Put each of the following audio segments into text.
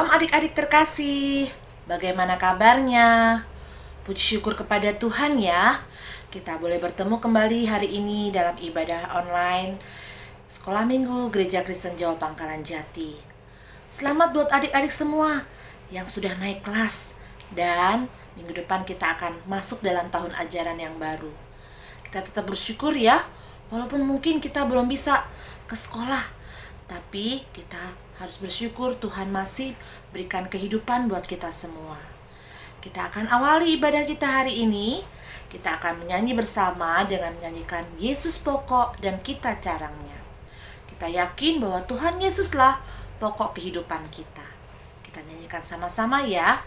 Shalom adik-adik terkasih, bagaimana kabarnya? Puji syukur kepada Tuhan ya, kita boleh bertemu kembali hari ini dalam ibadah online Sekolah Minggu Gereja Kristen Jawa Pangkalan Jati. Selamat buat adik-adik semua yang sudah naik kelas, dan minggu depan kita akan masuk dalam tahun ajaran yang baru. Kita tetap bersyukur ya, walaupun mungkin kita belum bisa ke sekolah, tapi kita harus bersyukur Tuhan masih berikan kehidupan buat kita semua. Kita akan awali ibadah kita hari ini. Kita akan menyanyi bersama dengan menyanyikan Yesus pokok dan kita carangnya. Kita yakin bahwa Tuhan Yesuslah pokok kehidupan kita. Kita nyanyikan sama-sama ya.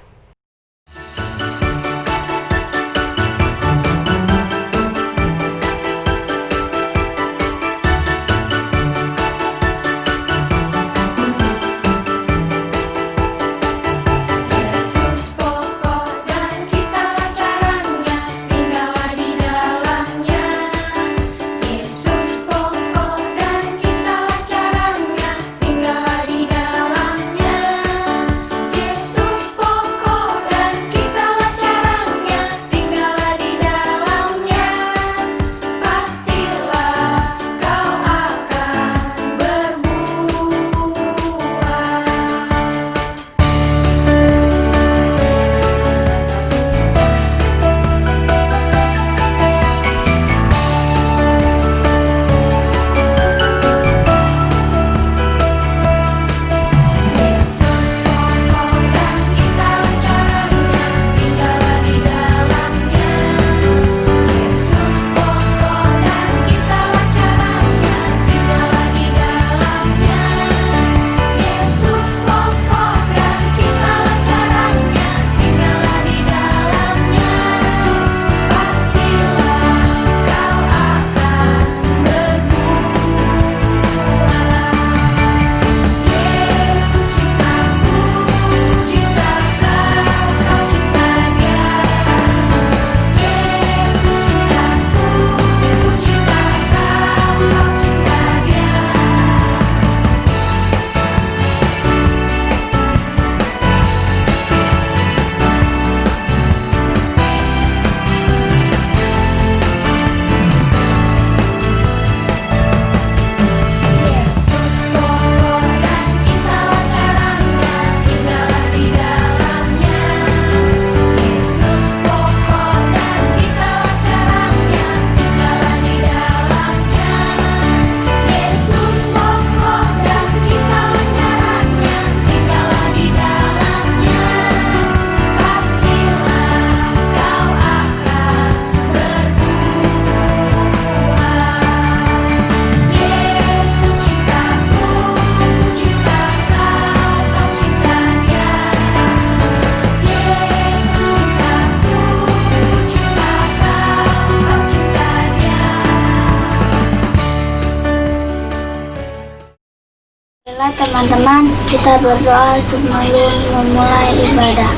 Teman-teman, kita berdoa sebelum memulai ibadah.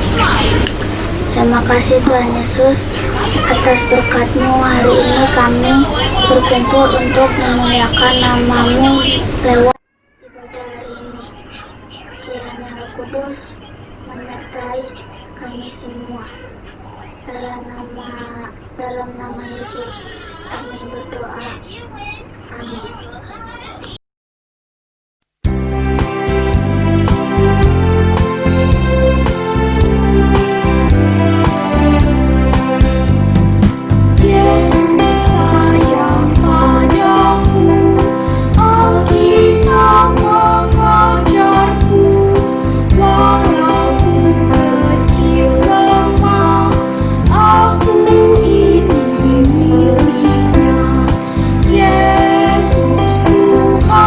Terima kasih Tuhan Yesus atas berkat-Mu. Hari ini kami berkumpul untuk memuliakan nama-Mu lewat ibadah hari ini. Kiranya Roh Kudus menyertai kami semua. Dalam nama Yesus kami berdoa. Amin. Yesus Tuhan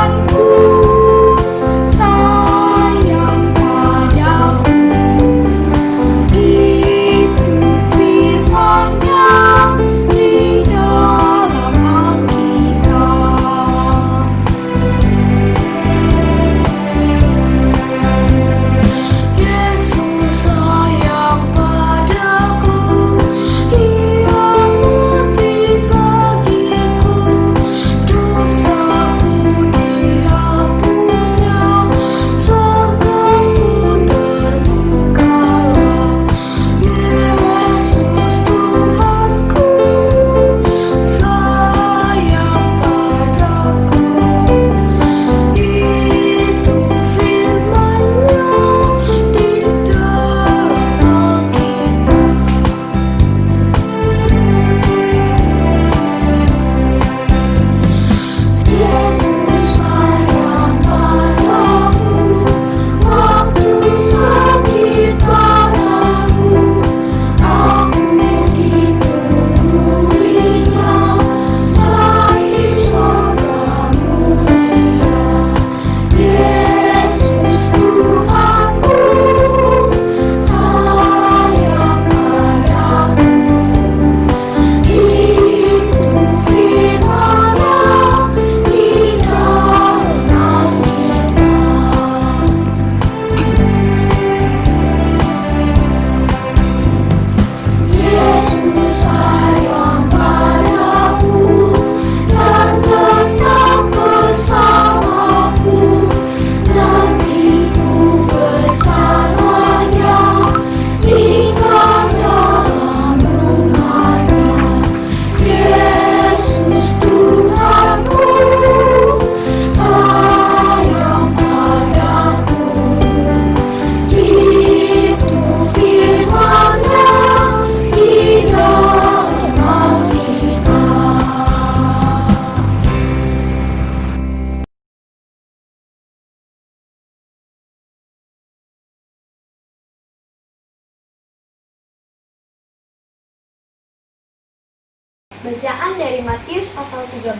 Bacaan dari Matius pasal 13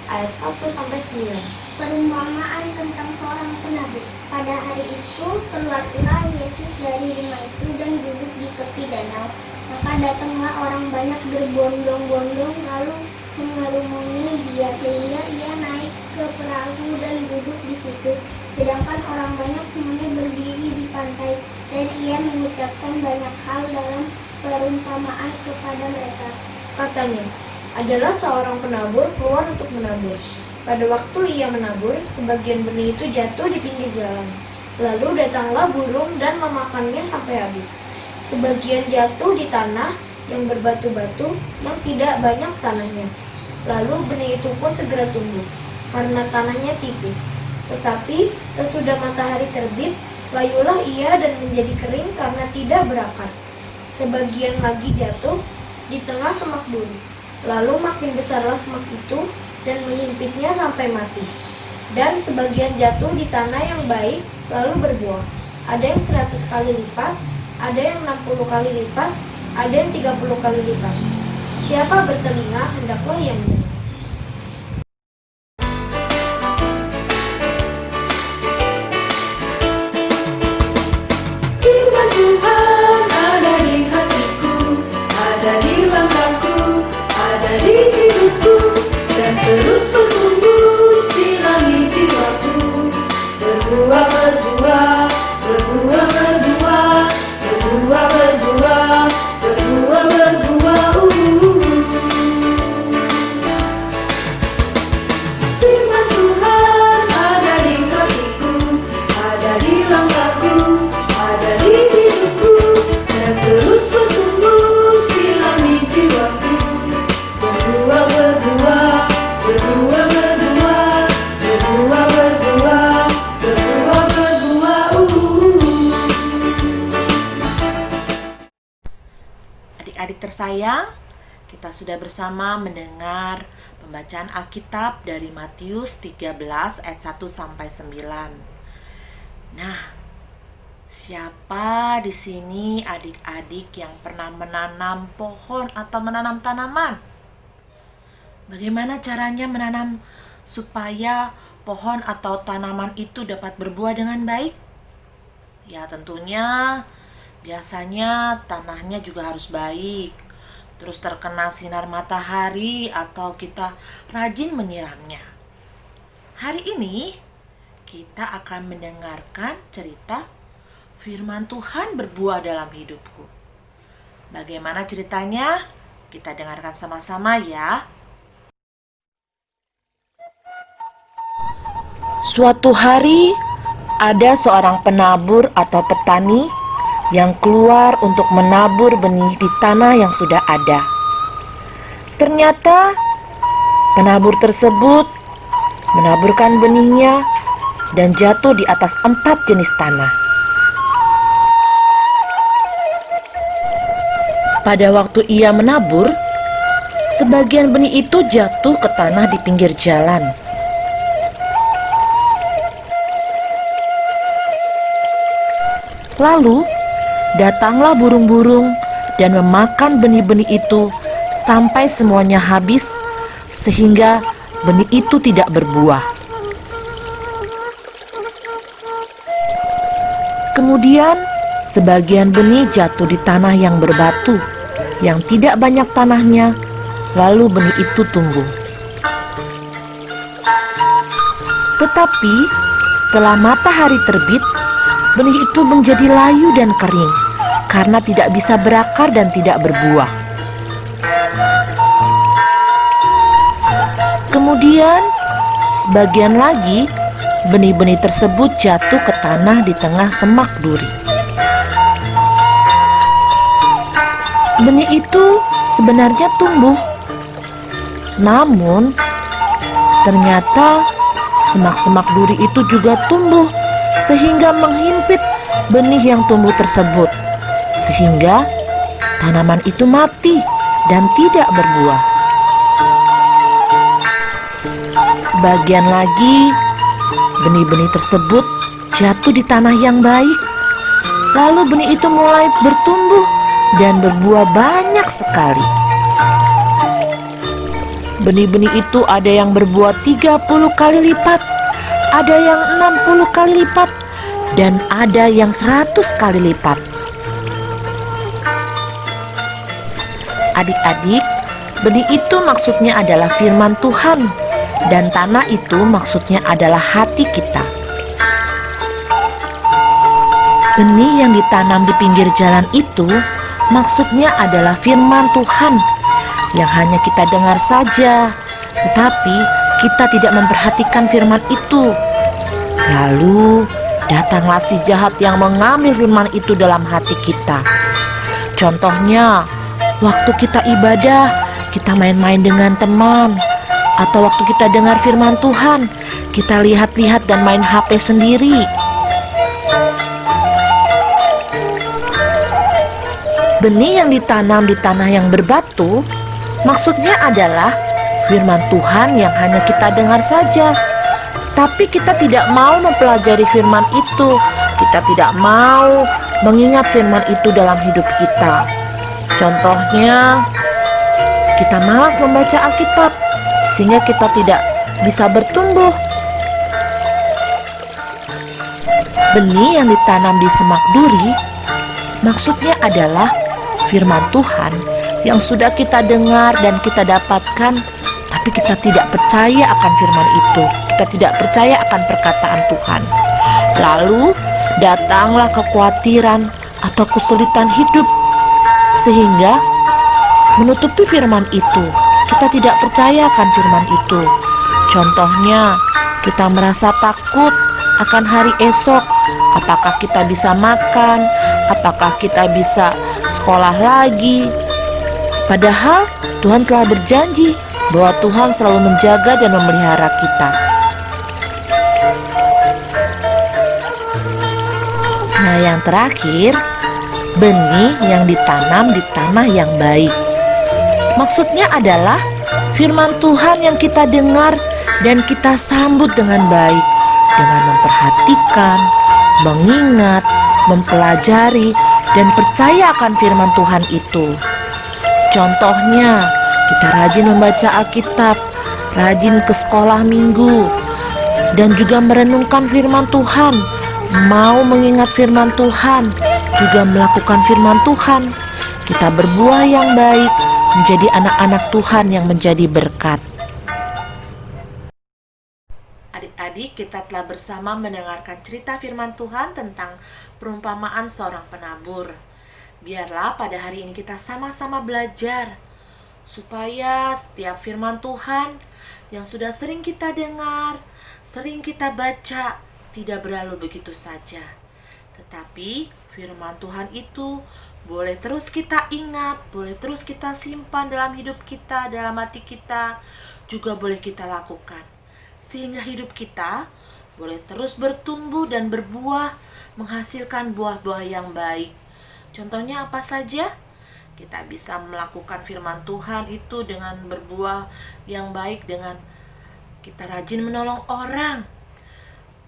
ayat 1-9. Perumpamaan tentang seorang penabur. Pada hari itu, keluarlah Yesus dari rumah itu dan duduk di tepi danau. Maka datanglah orang banyak berbondong-bondong lalu mengerumuni dia sehingga ia naik ke perahu dan duduk di situ. Sedangkan orang banyak semuanya berdiri di pantai dan ia mengucapkan banyak hal dalam perumpamaan kepada mereka. Katanya, adalah seorang penabur keluar untuk menabur. Pada waktu ia menabur, sebagian benih itu jatuh di pinggir jalan. Lalu datanglah burung dan memakannya sampai habis. Sebagian jatuh di tanah yang berbatu-batu yang tidak banyak tanahnya. Lalu benih itu pun segera tumbuh, karena tanahnya tipis. Tetapi sesudah matahari terbit, layulah ia dan menjadi kering karena tidak berakar. Sebagian lagi jatuh di tengah semak duri. Lalu makin besarlah semak itu dan menyempitnya sampai mati. Dan sebagian jatuh di tanah yang baik lalu berbuah. Ada yang 100 kali lipat, ada yang 60 kali lipat, ada yang 30 kali lipat. Siapa bertelinga hendaklah ia mendengar. Firman Tuhan ada di hatiku, ada di langkahku, ada di hidupku, dan terus bertumbuh sirami jiwaku. Berbuah, berbuah, berbuah, berbuah, berbuah, berbuah, berbuah, berbuah. Firman Tuhan ada di hatiku, ada di langkahku, ada di hidupku, dan terus bertumbuh sirami jiwaku. Berbuah, berbuah, berbuah, berbuah, berbuah, berbuah, berbuah, berbuah. Adik-adik tersayang, kita sudah bersama mendengar pembacaan Alkitab dari Matius 13 ayat 1-9. Nah, siapa di sini adik-adik yang pernah menanam pohon atau menanam tanaman? Bagaimana caranya menanam supaya pohon atau tanaman itu dapat berbuah dengan baik? Ya, tentunya biasanya tanahnya juga harus baik, terus terkena sinar matahari atau kita rajin menyiramnya. Hari ini kita akan mendengarkan cerita firman Tuhan berbuah dalam hidupku. Bagaimana ceritanya? Kita dengarkan sama-sama ya. Suatu hari ada seorang penabur atau petani yang keluar untuk menabur benih di tanah yang sudah ada. Ternyata penabur tersebut menaburkan benihnya dan jatuh di atas 4 jenis tanah. Pada waktu ia menabur, sebagian benih itu jatuh ke tanah di pinggir jalan. Lalu datanglah burung-burung dan memakan benih-benih itu sampai semuanya habis, sehingga benih itu tidak berbuah. Kemudian sebagian benih jatuh di tanah yang berbatu, yang tidak banyak tanahnya, lalu benih itu tumbuh. Tetapi setelah matahari terbit, benih itu menjadi layu dan kering karena tidak bisa berakar dan tidak berbuah. Kemudian sebagian lagi benih-benih tersebut jatuh ke tanah di tengah semak duri. Benih itu sebenarnya tumbuh, namun ternyata semak-semak duri itu juga tumbuh sehingga menghimpit benih yang tumbuh tersebut, sehingga tanaman itu mati dan tidak berbuah. Sebagian lagi benih-benih tersebut jatuh di tanah yang baik, lalu benih itu mulai bertumbuh dan berbuah banyak sekali. Benih-benih itu ada yang berbuah 30 kali lipat, ada yang 60 kali lipat, dan ada yang 100 kali lipat. Adik-adik, benih itu maksudnya adalah firman Tuhan, dan tanah itu maksudnya adalah hati kita. Benih yang ditanam di pinggir jalan itu maksudnya adalah firman Tuhan yang hanya kita dengar saja, tetapi kita tidak memperhatikan firman itu. Lalu datanglah si jahat yang mengambil firman itu dalam hati kita. Contohnya, waktu kita ibadah, kita main-main dengan teman, atau waktu kita dengar firman Tuhan, kita lihat-lihat dan main HP sendiri. Benih yang ditanam di tanah yang berbatu maksudnya adalah firman Tuhan yang hanya kita dengar saja, tapi kita tidak mau mempelajari firman itu. Kita tidak mau mengingat firman itu dalam hidup kita. Contohnya, kita malas membaca Alkitab sehingga kita tidak bisa bertumbuh. Benih yang ditanam di semak duri maksudnya adalah firman Tuhan yang sudah kita dengar dan kita dapatkan, tapi kita tidak percaya akan firman itu. Kita tidak percaya akan perkataan Tuhan. Lalu datanglah kekhawatiran atau kesulitan hidup, sehingga menutupi firman itu. Kita tidak percaya akan firman itu. Contohnya, kita merasa takut akan hari esok. Apakah kita bisa makan? Apakah kita bisa sekolah lagi? Padahal Tuhan telah berjanji bahwa Tuhan selalu menjaga dan memelihara kita. Nah, yang terakhir, benih yang ditanam di tanah yang baik. Maksudnya adalah firman Tuhan yang kita dengar dan kita sambut dengan baik, dengan memperhatikan, mengingat, mempelajari, dan percaya akan firman Tuhan itu. Contohnya, kita rajin membaca Alkitab, rajin ke sekolah minggu, dan juga merenungkan firman Tuhan, mau mengingat firman Tuhan, juga melakukan firman Tuhan. Kita berbuah yang baik, menjadi anak-anak Tuhan yang menjadi berkat. Adik-adik, kita telah bersama mendengarkan cerita firman Tuhan tentang perumpamaan seorang penabur. Biarlah pada hari ini kita sama-sama belajar supaya setiap firman Tuhan yang sudah sering kita dengar, sering kita baca, tidak berlalu begitu saja. Tetapi firman Tuhan itu boleh terus kita ingat, boleh terus kita simpan dalam hidup kita, dalam hati kita, juga boleh kita lakukan. Sehingga hidup kita boleh terus bertumbuh dan berbuah, menghasilkan buah-buah yang baik. Contohnya apa saja? Kita bisa melakukan firman Tuhan itu dengan berbuah yang baik, dengan kita rajin menolong orang,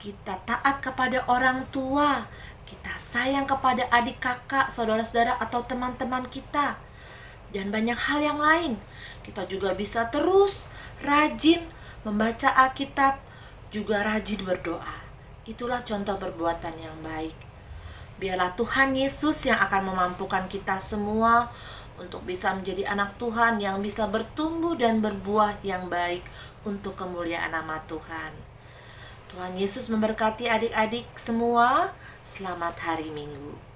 kita taat kepada orang tua, kita sayang kepada adik kakak, saudara-saudara atau teman-teman kita, dan banyak hal yang lain. Kita juga bisa terus rajin membaca Alkitab, juga rajin berdoa. Itulah contoh perbuatan yang baik. Biarlah Tuhan Yesus yang akan memampukan kita semua untuk bisa menjadi anak Tuhan yang bisa bertumbuh dan berbuah yang baik untuk kemuliaan nama Tuhan. Tuhan Yesus memberkati adik-adik semua. Selamat hari Minggu.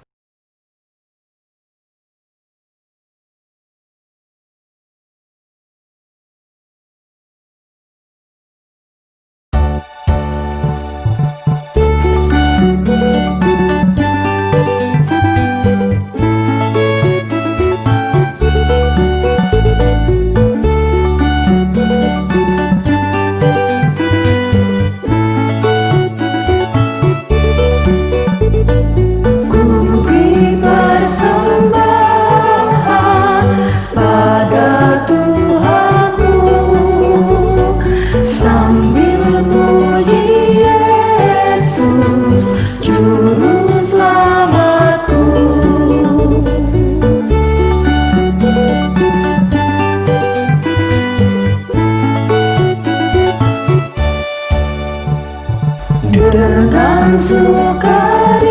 Ku dengan sukaria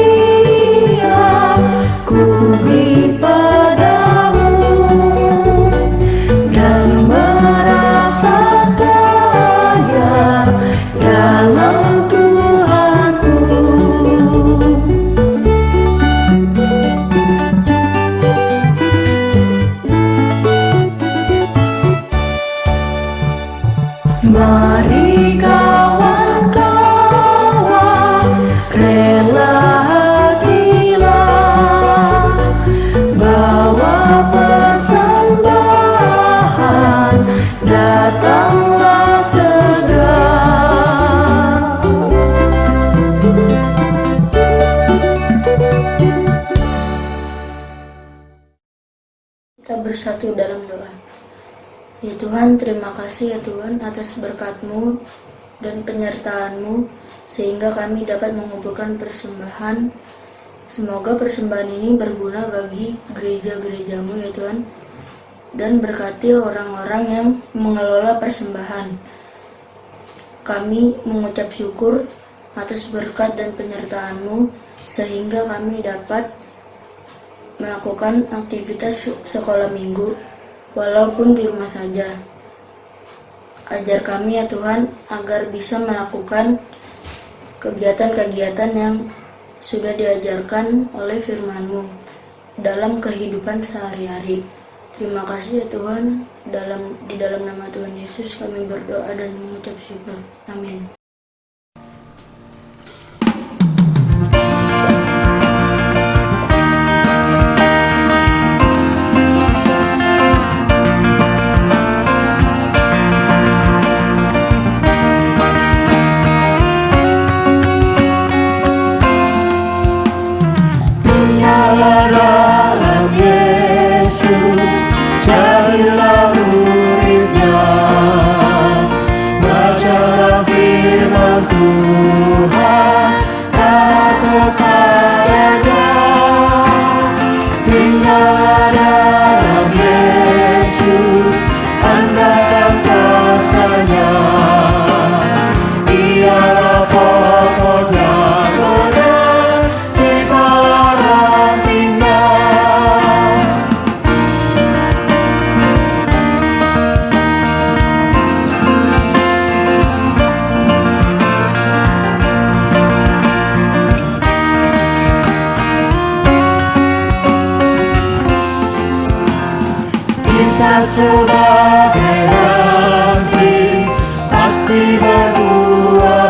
ku beri padamu dan merasa kaya dalam Tuhanku. Mari kawan-kawan, rela hatilah, bawa persembahan, datanglah segera. Kita bersatu dalam doa. Ya Tuhan, terima kasih ya Tuhan atas berkat-Mu dan penyertaan-Mu sehingga kami dapat mengumpulkan persembahan. Semoga persembahan ini berguna bagi gereja-gereja-Mu ya Tuhan, dan berkati orang-orang yang mengelola persembahan. Kami mengucap syukur atas berkat dan penyertaan-Mu sehingga kami dapat melakukan aktivitas sekolah minggu walaupun di rumah saja. Ajar kami ya Tuhan agar bisa melakukan kegiatan-kegiatan yang sudah diajarkan oleh firman-Mu dalam kehidupan sehari-hari. Terima kasih ya Tuhan, di dalam nama Tuhan Yesus kami berdoa dan mengucap syukur. Amin. Dalam Yesus jadilah muridnya, bacalah firman Tuhan, taat kepadanya. Tinggal dalam Yesus, andalkan kuasa-Nya, Dialah pokok yang benar, ditalah rantingnya. Kita sebagai ranting pasti berbuahan,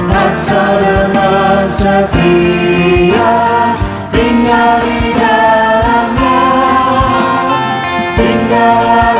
asal dengan setia tinggal di dalamnya. Tinggal